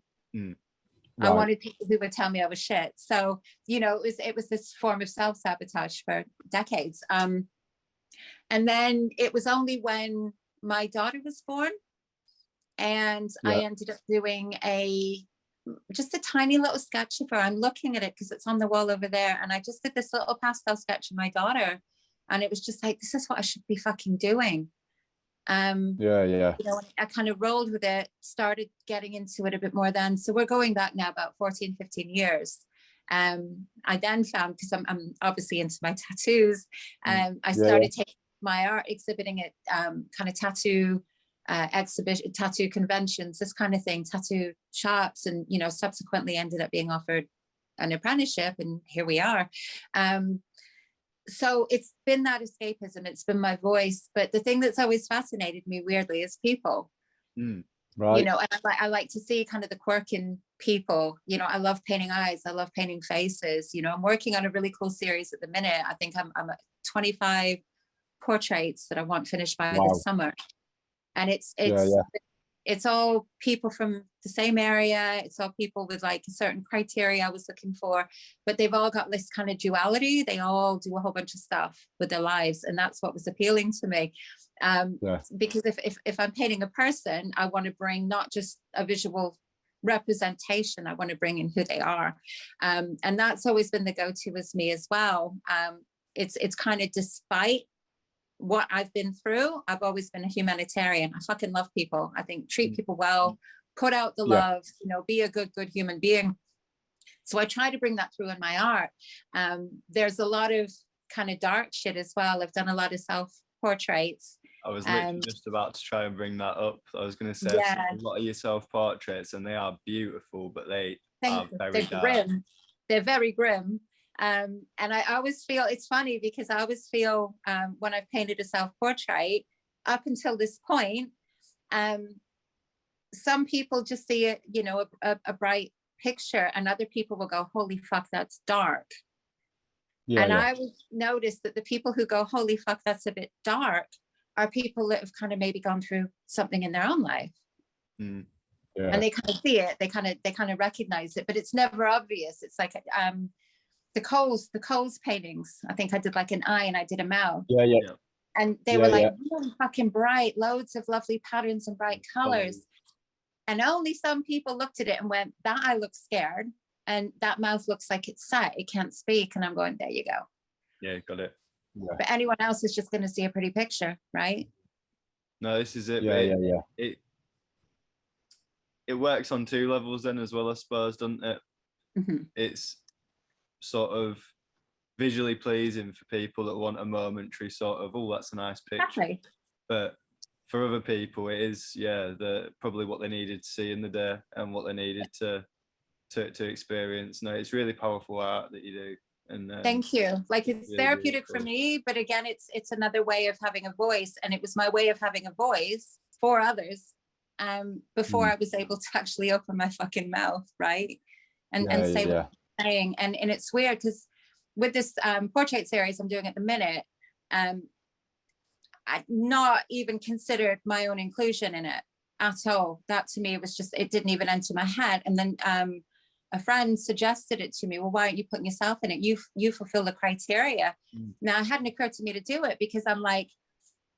C: I wanted people who would tell me I was shit. So, you know, it was this form of self-sabotage for decades. And then it was only when my daughter was born, and I ended up doing just a tiny little sketch of her. I'm looking at it because it's on the wall over there. And I just did this little pastel sketch of my daughter. And it was just like, this is what I should be fucking doing. You know, I kind of rolled with it, started getting into it a bit more then. So we're going back now about 14, 15 years. I then found, because I'm obviously into my tattoos, I started taking my art, exhibiting it, kind of tattoo exhibition, tattoo conventions, this kind of thing, tattoo shops, and, you know, subsequently ended up being offered an apprenticeship, and here we are. So it's been that escapism, it's been my voice. But the thing that's always fascinated me weirdly is people.
B: Right.
C: You know, and I like to see kind of the quirk in people. You know, I love painting eyes, I love painting faces. You know, I'm working on a really cool series at the minute. I think I'm at 25 portraits that I want finished by this summer. And it's all people from the same area. It's all people with like a certain criteria I was looking for, but they've all got this kind of duality. They all do a whole bunch of stuff with their lives. And that's what was appealing to me. Because if I'm painting a person, I want to bring not just a visual representation, I want to bring in who they are. And that's always been the go-to with me as well. It's kind of despite what I've been through, I've always been a humanitarian. I fucking love people. I think treat people well, put out the love, you know, be a good human being. So I try to bring that through in my art. There's a lot of kind of dark shit as well. I've done a lot of self-portraits.
D: I was literally just about to try and bring that up. I was going to say
C: Yeah.
D: I've seen a lot of your self-portraits, and they are beautiful, but they are very
C: They're
D: dark.
C: grim. They're very grim. And I always feel, it's funny because I always feel when I've painted a self-portrait up until this point, some people just see it, you know, a bright picture, and other people will go, holy fuck, that's dark. And I would notice that the people who go, holy fuck, that's a bit dark, are people that have kind of maybe gone through something in their own life.
B: Yeah.
C: And they kind of see it, they kind of recognize it, but it's never obvious. It's like the Coles paintings. I think I did like an eye and I did a mouth.
B: Yeah.
C: And they were like really fucking bright, loads of lovely patterns and bright colors. And only some people looked at it and went, that eye looks scared, and that mouth looks like it's sad, it can't speak. And I'm going, there you go.
D: Yeah, got it.
B: Yeah.
C: But anyone else is just going to see a pretty picture, right?
D: No, this is it.
B: Yeah.
D: It works on two levels then as well, I suppose, doesn't it?
C: Mm-hmm.
D: It's sort of visually pleasing for people that want a momentary sort of, oh, that's a nice picture.
C: Exactly.
D: But for other people, it is, probably what they needed to see in the day and what they needed to experience. No, it's really powerful art that you do. And
C: thank you. Like, it's
D: really,
C: therapeutic
D: really cool.
C: for me, but again, it's another way of having a voice, and it was my way of having a voice for others before I was able to actually open my fucking mouth, right? And say what I'm saying. And it's weird because with this portrait series I'm doing at the minute, I'd not even considered my own inclusion in it at all. That to me was just, it didn't even enter my head. And then a friend suggested it to me. Well, why aren't you putting yourself in it? You fulfill the criteria. Now, it hadn't occurred to me to do it because I'm like,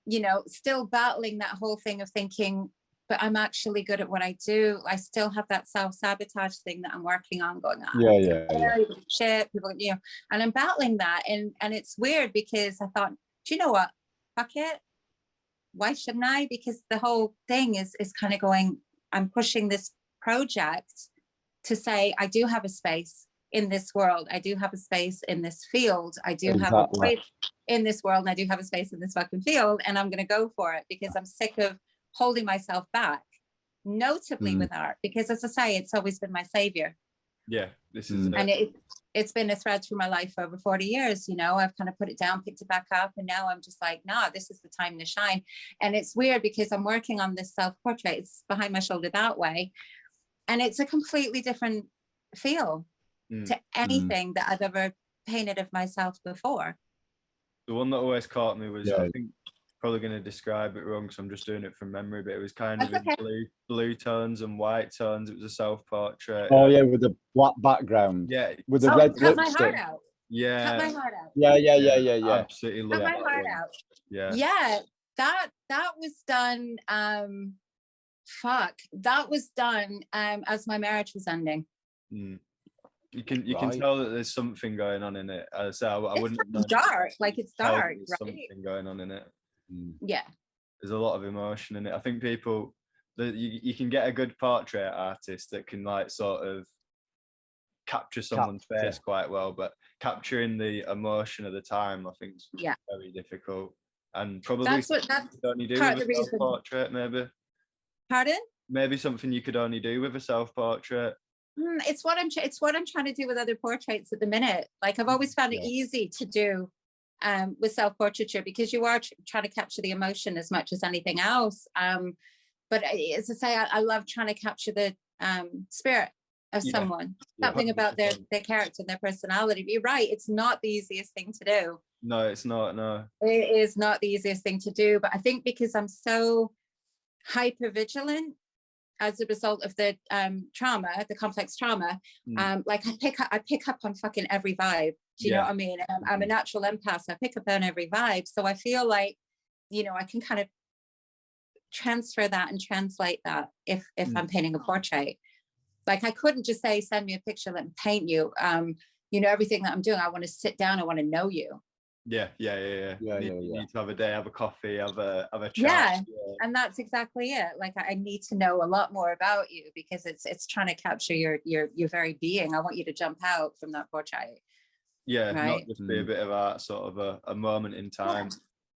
C: you know, still battling that whole thing of thinking, but I'm actually good at what I do. I still have that self-sabotage thing that I'm working on, going on. Shit, people, you know, and I'm battling that. And it's weird because I thought, do you know what? Fuck it. Why shouldn't I? Because the whole thing is kind of going, I'm pushing this project to say, I do have a space in this world. I do have a space in this field. I do have a voice in this world. And I do have a space in this fucking field. And I'm going to go for it because I'm sick of holding myself back, notably with art, because as I say, it's always been my savior.
D: Yeah, this is
C: and it's been a thread through my life for over 40 years. You know, I've kind of put it down, picked it back up, and now I'm just like, nah, this is the time to shine. And it's weird because I'm working on this self-portrait. It's behind my shoulder that way, and it's a completely different feel to anything that I've ever painted of myself before.
D: The one that always caught me was, I think, probably going to describe it wrong, so I'm just doing it from memory, but it was kind of in blue tones and white tones. It was a self-portrait.
B: Oh yeah, with the black background.
D: Yeah,
B: with the red
C: cut
B: lipstick.
C: My heart out.
D: Yeah,
C: cut my heart out.
B: Yeah.
D: Absolutely love
C: cut
D: that
C: my heart
D: one.
C: out.
D: Yeah,
C: that was done. That was done as my marriage was ending.
D: You can tell that there's something going on in it. So I wouldn't have known.
C: Dark, like it's dark.
D: There's
C: right?
D: something going on in it.
C: Yeah,
D: there's a lot of emotion in it. I think people that you can get a good portrait artist that can like sort of capture someone's face quite well, but capturing the emotion of the time, I think, is very difficult. And probably
C: that's
D: only do
C: part
D: with
C: of the
D: a
C: reason.
D: self-portrait, maybe.
C: Pardon?
D: Maybe something you could only do with a self-portrait.
C: It's what I'm trying to do with other portraits at the minute. Like, I've always found it easy to do with self-portraiture because you are trying to capture the emotion as much as anything else. But as I say, I love trying to capture the spirit of someone, something about their character and their personality. But you're right, it's not the easiest thing to do.
D: No, it's not. No,
C: it is not the easiest thing to do. But I think because I'm so hyper vigilant as a result of the trauma, the complex trauma, like I pick up on fucking every vibe. Do you know what I mean? I'm a natural empath. So I pick up on every vibe. So I feel like, you know, I can kind of transfer that and translate that if I'm painting a portrait. Like, I couldn't just say, send me a picture, let me paint you. You know, everything that I'm doing, I want to sit down, I want to know you.
D: You need to have a day, have a coffee, have a chat.
C: Yeah, and that's exactly it. Like, I need to know a lot more about you because it's trying to capture your very being. I want you to jump out from that portrait.
D: Yeah, right? Not just be a bit of art, sort of a moment in time.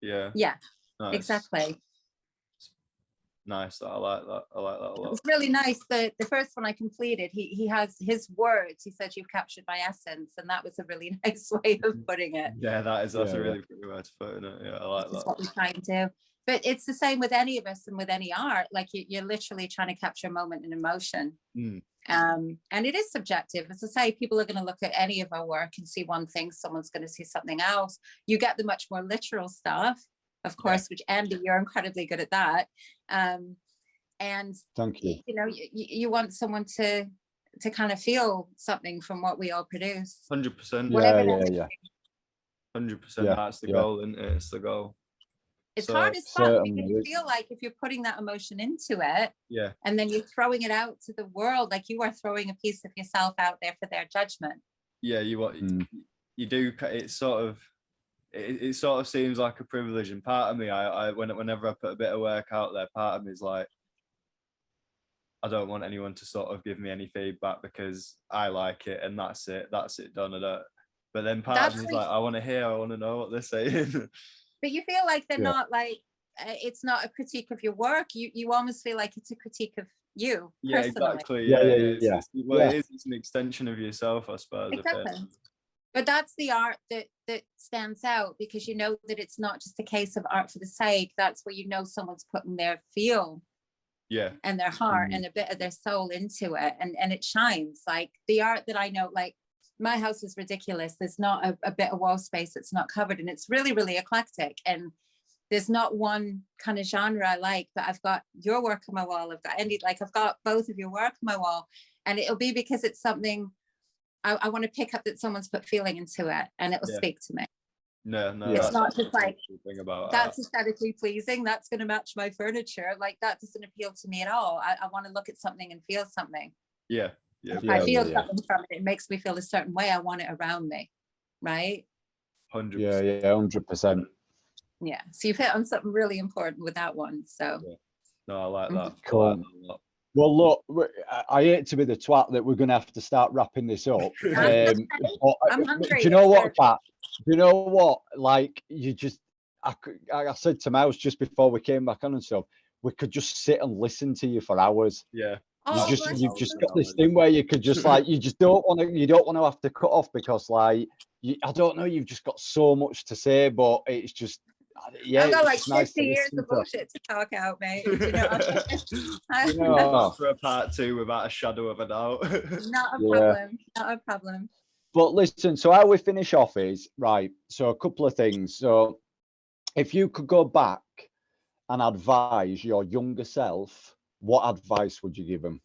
D: Yeah. Nice.
C: Exactly.
D: Nice. I like that. I like that a
C: It
D: lot.
C: was really nice. The first one I completed, he has his words. He said, "You've captured my essence," and that was a really nice way of putting it.
D: Yeah, that's
B: Yeah,
D: a really pretty way to put it. Yeah, I like
C: This is
D: that.
C: what we try and do. But it's the same with any of us and with any art. Like you're literally trying to capture a moment in emotion.
D: Mm.
C: And it is subjective. As I say, people are going to look at any of our work and see one thing, someone's going to see something else. You get the much more literal stuff, of course, which Andy, you're incredibly good at that. And
B: Thank you.
C: you know, you want someone to kind of feel something from what we all produce.
D: 100%.
C: Whatever
B: Yeah,
C: that
B: yeah,
C: is.
D: 100%.
B: Yeah,
D: That's the
B: yeah.
D: goal, isn't it? It's the goal.
C: It's
D: So,
C: hard as fuck because
B: certainly
C: you
B: is.
C: feel like if you're putting that emotion into it
D: yeah,
C: and then you're throwing it out to the world, like you are throwing a piece of yourself out there for their judgment.
D: yeah. You do. It's sort of. It sort of seems like a privilege, and part of me, whenever I put a bit of work out there, part of me is like, I don't want anyone to sort of give me any feedback because I like it and that's it done. I don't. But then part of me is like, I want to hear, I want to know what they're saying.
C: But you feel like they're
B: Yeah.
C: not like, it's not a critique of your work. You almost feel like it's a critique of you
D: Yeah,
C: personally.
D: exactly.
B: Yeah,
D: Yeah,
B: yeah, yeah.
D: Well, it is. It's an extension of yourself, I suppose.
C: Exactly. But that's the art that stands out because you know that it's not just a case of art for the sake. That's where you know someone's putting their feel and their heart and a bit of their soul into it, and it shines. Like the art that I know, like my house is ridiculous. There's not a bit of wall space that's not covered, and it's really, really eclectic. And there's not one kind of genre I like, but I've got your work on my wall. I've got Andy, like I've got both of your work on my wall, and it'll be because it's something I want to pick up that someone's put feeling into it, and it will speak to me.
D: No,
B: Yeah.
C: It's not just like
D: thing about
C: that's aesthetically pleasing, that's going to match my furniture. Like that doesn't appeal to me at all. I want to look at something and feel something.
D: Yeah.
C: If I feel something from it, it makes me feel a certain way. I want it around me, right?
D: 100%.
B: Yeah, 100%.
C: Yeah. So you've hit on something really important with that one. So
D: No, I like that.
B: Cool.
D: I like that a lot.
B: Well, look, I hate to be the twat that we're going to have to start wrapping this up. But,
C: I'm hungry.
B: do you know what, Pat? Do you know what? Like, I said to Mouse just before we came back on and stuff, we could just sit and listen to you for hours.
D: Yeah.
B: You've just got this thing where you could just like, you don't want to have to cut off because like, I don't know, you've just got so much to say, but it's just, yeah,
C: I've got like
B: it's
C: 50
B: nice
C: years of bullshit to talk out, mate. You know,
B: know,
D: For a part 2 without a shadow of a doubt.
C: not a problem. Not a problem.
B: But listen, so how we finish off is, right, so a couple of things. So if you could go back and advise your younger self, what advice would you give them?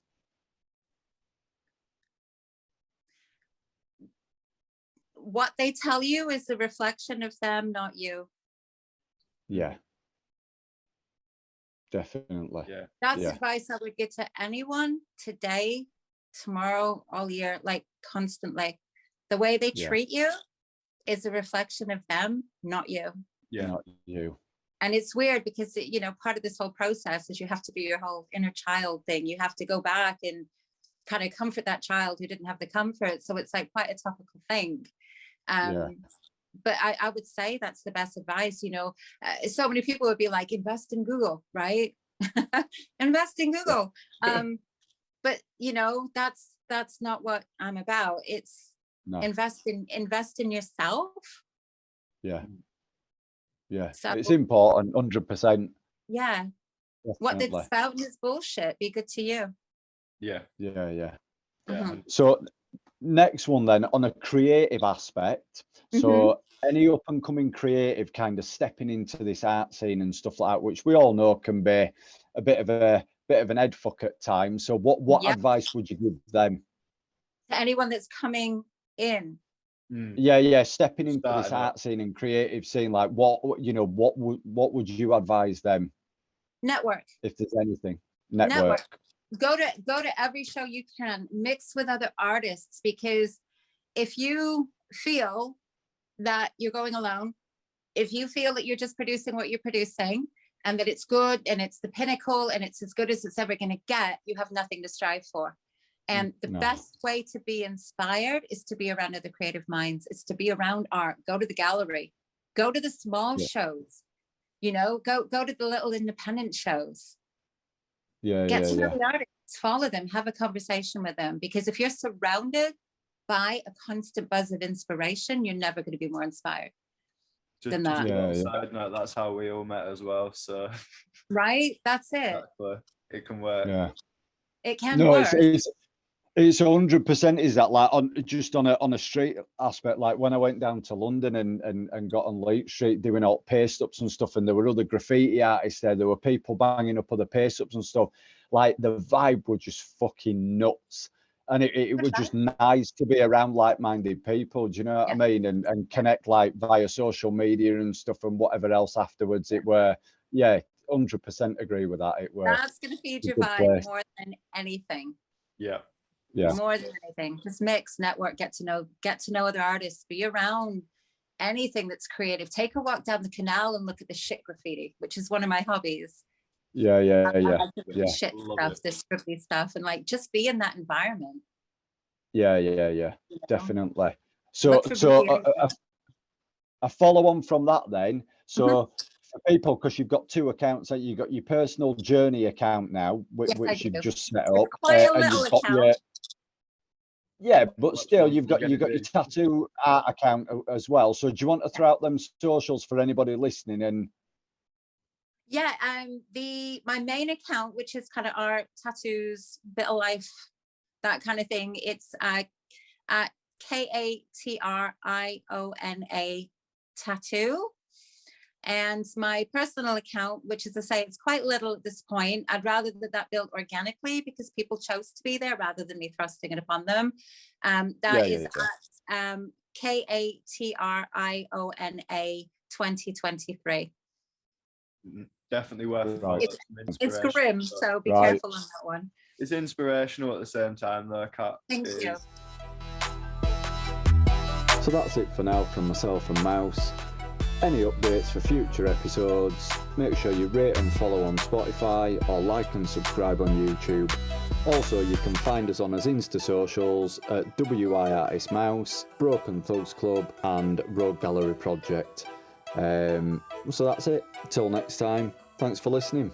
C: What they tell you is a reflection of them, not you.
B: Yeah. Definitely.
D: Yeah.
C: That's advice I would give to anyone today, tomorrow, all year, like constantly. The way they treat you is a reflection of them, not you.
D: Yeah.
B: Not you.
C: And it's weird because, you know, part of this whole process is you have to do your whole inner child thing. You have to go back and kind of comfort that child who didn't have the comfort. So it's like quite a topical thing. But I would say that's the best advice. You know, so many people would be like, invest in Google, right? Invest in Google. But you know, that's not what I'm about. It's invest in yourself.
B: Yeah. Yeah.
C: So,
B: it's important, 100%.
C: Yeah.
B: Definitely.
C: What they're spouting is bullshit. Be good to you.
D: Yeah.
B: So next one then, on a creative aspect. So any up and coming creative kind of stepping into this art scene and stuff like that, which we all know can be a bit of an head fuck at times. So what advice would you give them?
C: To anyone that's coming in.
B: Stepping into this art scene and creative scene, like what would you advise them?
C: Network.
B: If there's anything. Network.
C: Go to every show you can, mix with other artists, because if you feel that you're going alone, if you feel that you're just producing what you're producing and that it's good and it's the pinnacle and it's as good as it's ever going to get, you have nothing to strive for. And the best way to be inspired is to be around other creative minds. It's to be around art. Go to the gallery, go to the small shows, You know, go to the little independent shows.
B: Yeah,
C: Get
B: yeah,
C: to know
B: yeah.
C: the artists, follow them, have a conversation with them. Because if you're surrounded by a constant buzz of inspiration, you're never going to be more inspired than
D: Just
C: that.
D: a
B: Yeah,
D: little
B: yeah.
D: side note, that's how we all met as well. So
C: Right? That's it.
D: exactly, it can work.
B: Yeah.
C: It can
B: No,
C: work.
B: it's 100% is that, like, on just on a street aspect. Like when I went down to London and got on Lake Street doing all paste ups and stuff, and there were other graffiti artists there were people banging up other paste ups and stuff. Like the vibe was just fucking nuts, and it was just nice to be around like-minded people. Do you know what I mean? And connect like via social media and stuff and whatever else afterwards. It were 100% agree with that. It were
C: That's going to feed
B: a
C: your
B: good
C: vibe
B: place.
C: more than anything.
D: Yeah.
B: Yeah.
C: More than anything. Just mix, network, get to know other artists, be around anything that's creative. Take a walk down the canal and look at the shit graffiti, which is one of my hobbies.
B: Yeah, yeah,
C: I
B: yeah,
C: like the
B: yeah.
C: shit
D: Love
C: stuff,
D: it.
C: this trippy stuff, and like just be in that environment.
B: Yeah, yeah, yeah,
C: you know?
B: definitely. So,
C: Look for beauty everywhere.
B: a follow on from that then. So
C: Mhm.
B: for people, because you've got two accounts, that you've got your personal journey account now,
C: Yes, I
B: which you've
C: do.
B: just set
C: It's
B: up,
C: quite a
B: and
C: little
B: you've got
C: account.
B: but
D: Much
B: still
D: more
B: you've got
D: gonna
B: your
D: be.
B: tattoo art account as well. So do you want to throw out them socials for anybody listening? And
C: Yeah, my main account, which is kind of art, tattoos, bit of life, that kind of thing. It's at KATRIONA tattoo. And my personal account, which is, I say, it's quite little at this point. I'd rather that built organically because people chose to be there rather than me thrusting it upon them. That is at KATRIONA 2023.
D: Definitely worth
B: Right.
C: It's grim, so be
B: Right.
C: careful on that one.
D: It's inspirational at the same time, though, Kat.
C: Thank
D: It
C: you.
D: is.
A: So that's it for now from myself and Mouse. Any updates for future episodes, make sure you rate and follow on Spotify or like and subscribe on YouTube. Also, you can find us on his Insta socials at WI Artist Mouse, Broken Thugs Club and Rogue Gallery Project. So that's it. Till next time, thanks for listening.